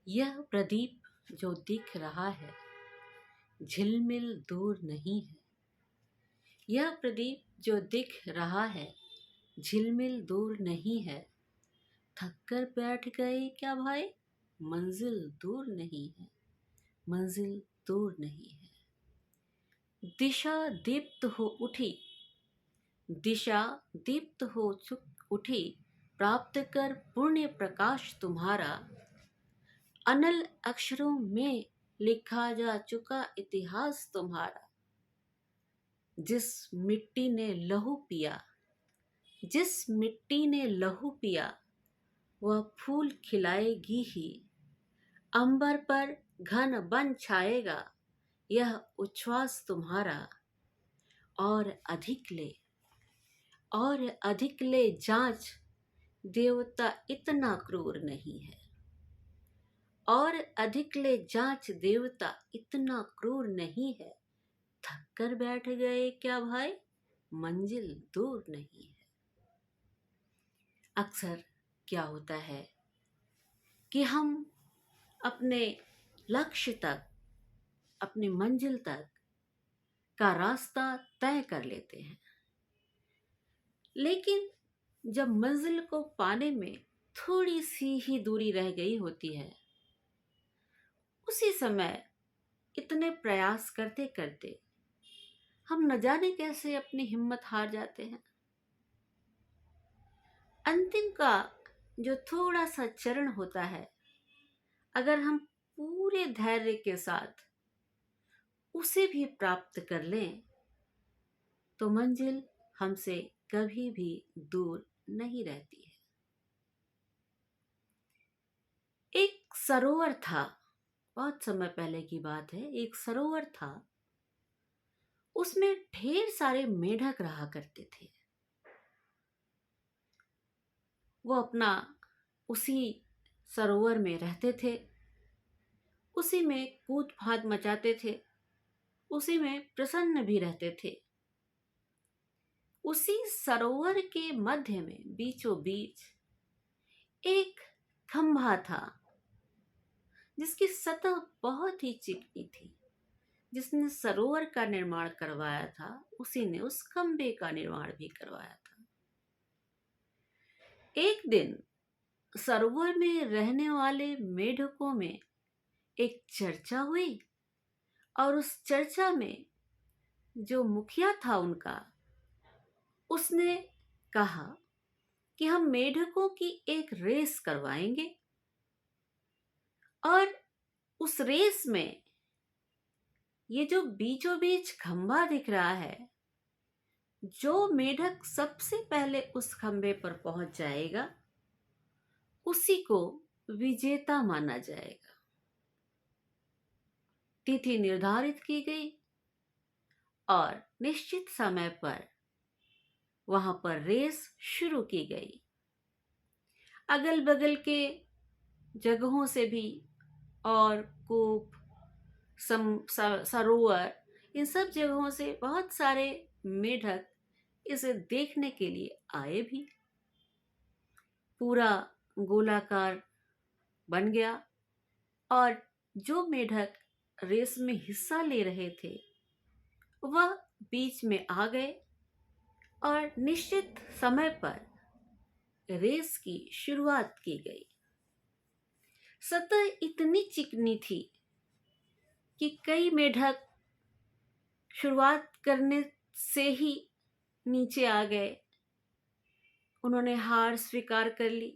यह प्रदीप जो दिख रहा है झिलमिल दूर नहीं है। यह प्रदीप जो दिख रहा है झिलमिल दूर नहीं है। थक कर बैठ गए क्या भाई, मंजिल दूर नहीं है, मंजिल दूर नहीं है। दिशा दीप्त हो उठी, दिशा दीप्त हो उठी, प्राप्त कर पुण्य प्रकाश तुम्हारा। अनल अक्षरों में लिखा जा चुका इतिहास तुम्हारा। जिस मिट्टी ने लहू पिया, जिस मिट्टी ने लहू पिया, वह फूल खिलाएगी ही। अंबर पर घन बन छाएगा यह उच्छ्वास तुम्हारा। और अधिक ले, और अधिक ले जांच, देवता इतना क्रूर नहीं है। और अधिक ले जांच, देवता इतना क्रूर नहीं है। थक कर बैठ गए क्या भाई, मंजिल दूर नहीं है। अक्सर क्या होता है कि हम अपने लक्ष्य तक, अपनी मंजिल तक का रास्ता तय कर लेते हैं, लेकिन जब मंजिल को पाने में थोड़ी सी ही दूरी रह गई होती है, उसी समय इतने प्रयास करते करते हम न जाने कैसे अपनी हिम्मत हार जाते हैं। अंतिम का जो थोड़ा सा चरण होता है, अगर हम पूरे धैर्य के साथ उसे भी प्राप्त कर लें तो मंजिल हमसे कभी भी दूर नहीं रहती है। एक सरोवर था, बहुत समय पहले की बात है। एक सरोवर था, उसमें ढेर सारे मेढक रहा करते थे। वो अपना उसी सरोवर में रहते थे, उसी में कूद फाद मचाते थे, उसी में प्रसन्न भी रहते थे। उसी सरोवर के मध्य में बीचों बीच एक खंभा था, जिसकी सतह बहुत ही चिकनी थी। जिसने सरोवर का निर्माण करवाया था, उसी ने उस खंभे का निर्माण भी करवाया था। एक दिन सरोवर में रहने वाले मेढकों में एक चर्चा हुई, और उस चर्चा में जो मुखिया था उनका, उसने कहा कि हम मेढकों की एक रेस करवाएंगे, और उस रेस में ये जो बीचों बीच खंभा दिख रहा है, जो मेढक सबसे पहले उस खंभे पर पहुंच जाएगा उसी को विजेता माना जाएगा। तिथि निर्धारित की गई और निश्चित समय पर वहां पर रेस शुरू की गई। अगल बगल के जगहों से भी, और कूप, सरोवर, इन सब जगहों से बहुत सारे मेढक इसे देखने के लिए आए भी। पूरा गोलाकार बन गया, और जो मेढक रेस में हिस्सा ले रहे थे वह बीच में आ गए, और निश्चित समय पर रेस की शुरुआत की गई। सतह इतनी चिकनी थी कि कई मेढक शुरुआत करने से ही नीचे आ गए, उन्होंने हार स्वीकार कर ली।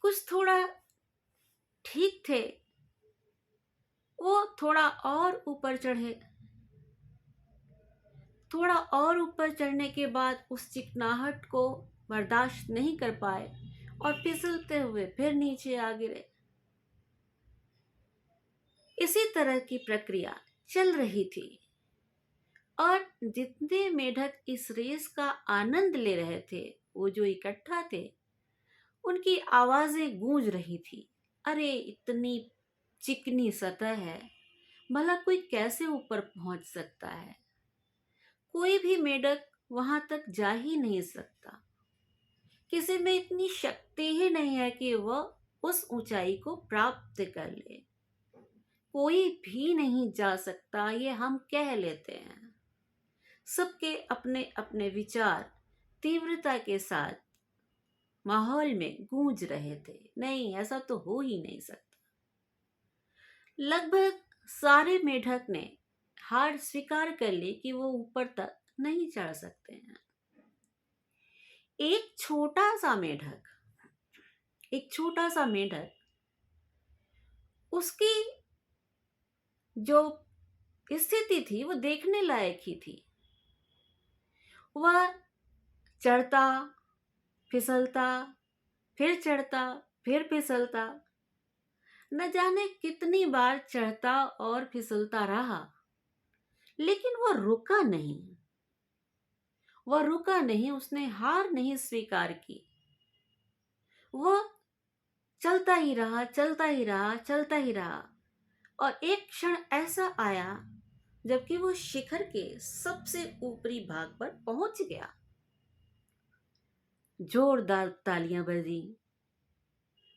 कुछ थोड़ा ठीक थे, वो थोड़ा और ऊपर चढ़े। थोड़ा और ऊपर चढ़ने के बाद उस चिकनाहट को बर्दाश्त नहीं कर पाए और फिसलते हुए फिर नीचे आ गिरे। इसी तरह की प्रक्रिया चल रही थी, और जितने मेढक इस रेस का आनंद ले रहे थे, वो जो इकट्ठा थे, उनकी आवाजें गूंज रही थी, अरे इतनी चिकनी सतह है, भला कोई कैसे ऊपर पहुंच सकता है, कोई भी मेढक वहां तक जा ही नहीं सकता, किसी में इतनी शक्ति ही नहीं है कि वह उस ऊंचाई को प्राप्त कर ले। कोई भी नहीं जा सकता ये हम कह लेते हैं। सबके अपने अपने विचार तीव्रता के साथ माहौल में गूंज रहे थे। नहीं, ऐसा तो हो ही नहीं सकता। लगभग सारे मेढक ने हार स्वीकार कर ली कि वो ऊपर तक नहीं चढ़ सकते हैं। एक छोटा सा मेढक उसकी जो स्थिति थी वो देखने लायक ही थी। वह चढ़ता, फिसलता, फिर चढ़ता, फिर फिसलता, न जाने कितनी बार चढ़ता और फिसलता रहा, लेकिन वह रुका नहीं, उसने हार नहीं स्वीकार की। वह चलता ही रहा, चलता ही रहा, चलता ही रहा। और एक क्षण ऐसा आया जबकि वो शिखर के सबसे ऊपरी भाग पर पहुंच गया। जोरदार तालियां बजी,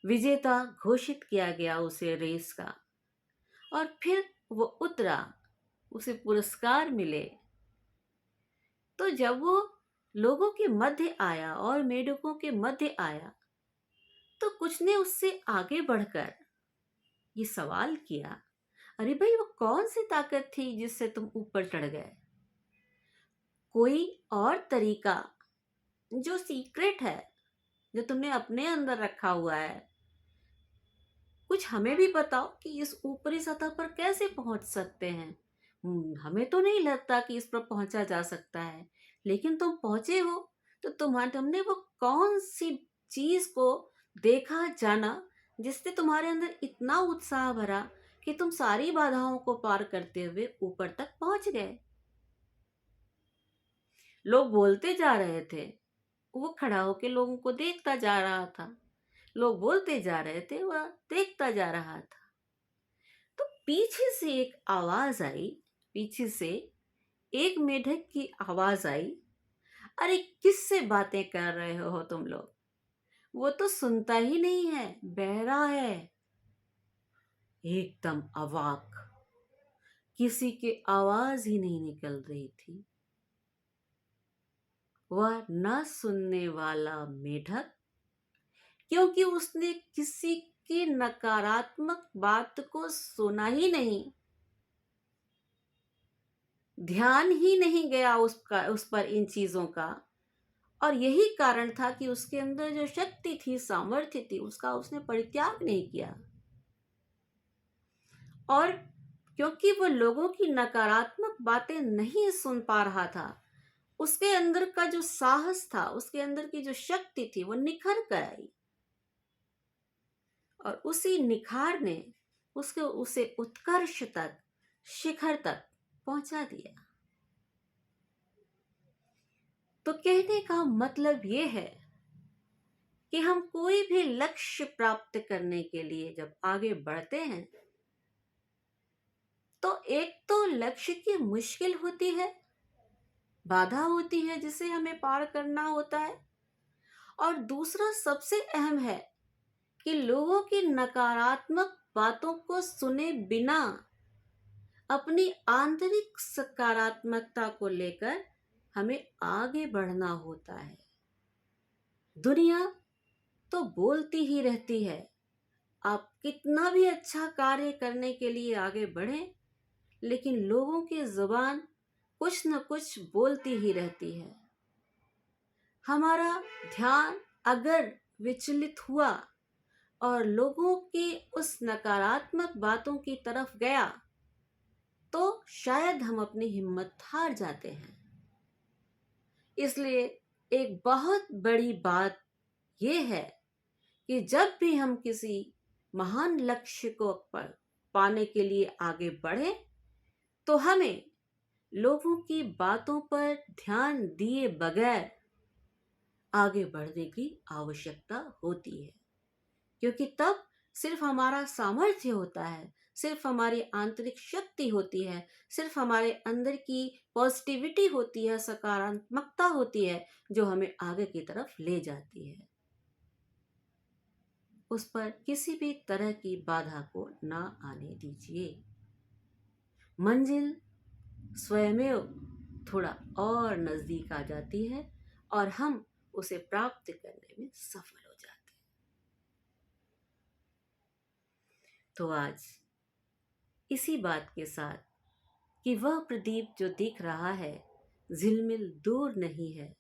विजेता घोषित किया गया उसे रेस का। और फिर वो उतरा, उसे पुरस्कार मिले। तो जब वो लोगों के मध्य आया और मेढकों के मध्य आया, तो कुछ ने उससे आगे बढ़कर ये सवाल किया, अरे भाई, वो कौन सी ताकत थी जिससे तुम ऊपर चढ़ गए? कोई और तरीका जो सीक्रेट है, जो तुमने अपने अंदर रखा हुआ है, कुछ हमें भी बताओ कि इस ऊपरी सतह पर कैसे पहुंच सकते हैं। हमें तो नहीं लगता कि इस पर पहुंचा जा सकता है, लेकिन तुम पहुंचे हो, तो तुमने वो कौन सी चीज को देखा, जाना, जिससे तुम्हारे अंदर इतना उत्साह भरा कि तुम सारी बाधाओं को पार करते हुए ऊपर तक पहुंच गए। लोग बोलते जा रहे थे, वो खड़ा होकर लोगों को देखता जा रहा था। लोग बोलते जा रहे थे, वह देखता जा रहा था। तो पीछे से एक आवाज आई, पीछे से एक मेढक की आवाज आई, अरे किससे बातें कर रहे हो तुम लोग? वो तो सुनता ही नहीं है, बहरा है। एकदम अवाक, किसी की आवाज ही नहीं निकल रही थी। वह न सुनने वाला मेढक, क्योंकि उसने किसी की नकारात्मक बात को सुना ही नहीं, ध्यान ही नहीं गया उस पर इन चीजों का। और यही कारण था कि उसके अंदर जो शक्ति थी, सामर्थ्य थी, उसका उसने परित्याग नहीं किया। और क्योंकि वो लोगों की नकारात्मक बातें नहीं सुन पा रहा था, उसके अंदर का जो साहस था, उसके अंदर की जो शक्ति थी, वो निखर कर आई। और उसी निखार ने उसे उत्कर्ष तक, शिखर तक पहुंचा दिया। तो कहने का मतलब ये है कि हम कोई भी लक्ष्य प्राप्त करने के लिए जब आगे बढ़ते हैं, तो एक तो लक्ष्य की मुश्किल होती है, बाधा होती है जिसे हमें पार करना होता है। और दूसरा सबसे अहम है कि लोगों की नकारात्मक बातों को सुने बिना अपनी आंतरिक सकारात्मकता को लेकर हमें आगे बढ़ना होता है। दुनिया तो बोलती ही रहती है, आप कितना भी अच्छा कार्य करने के लिए आगे बढ़ें, लेकिन लोगों की जुबान कुछ न कुछ बोलती ही रहती है। हमारा ध्यान अगर विचलित हुआ और लोगों की उस नकारात्मक बातों की तरफ गया, तो शायद हम अपनी हिम्मत हार जाते हैं। इसलिए एक बहुत बड़ी बात यह है कि जब भी हम किसी महान लक्ष्य को पाने के लिए आगे बढ़े, तो हमें लोगों की बातों पर ध्यान दिए बगैर आगे बढ़ने की आवश्यकता होती है। क्योंकि तब सिर्फ हमारा सामर्थ्य होता है, सिर्फ हमारी आंतरिक शक्ति होती है, सिर्फ हमारे अंदर की पॉजिटिविटी होती है, सकारात्मकता होती है, जो हमें आगे की तरफ ले जाती है। उस पर किसी भी तरह की बाधा को ना आने दीजिए। मंजिल स्वयमेव थोड़ा और नजदीक आ जाती है और हम उसे प्राप्त करने में सफल हो जाते हैं। तो आज इसी बात के साथ कि वह प्रदीप जो दिख रहा है झिलमिल दूर नहीं है।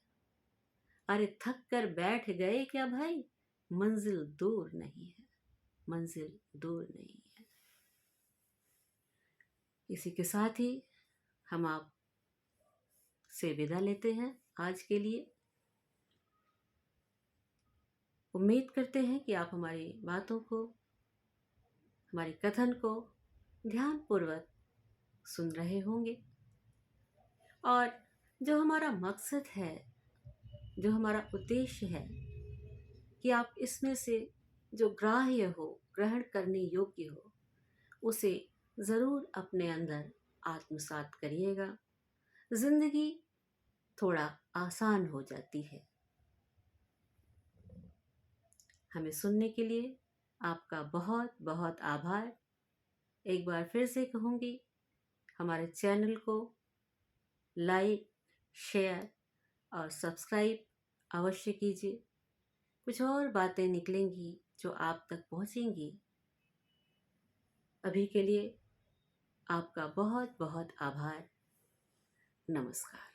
अरे थक कर बैठ गए क्या भाई, मंजिल दूर नहीं है, मंजिल दूर नहीं है। इसी के साथ ही हम आप से विदा लेते हैं आज के लिए। उम्मीद करते हैं कि आप हमारी बातों को, हमारे कथन को ध्यानपूर्वक सुन रहे होंगे और जो हमारा मकसद है, जो हमारा उद्देश्य है कि आप इसमें से जो ग्राह्य हो, ग्रहण करने योग्य हो, उसे ज़रूर अपने अंदर आत्मसात करिएगा। जिंदगी थोड़ा आसान हो जाती है। हमें सुनने के लिए आपका बहुत बहुत आभार। एक बार फिर से कहूँगी, हमारे चैनल को लाइक, शेयर और सब्सक्राइब अवश्य कीजिए। कुछ और बातें निकलेंगी जो आप तक पहुँचेंगी। अभी के लिए आपका बहुत बहुत आभार। नमस्कार।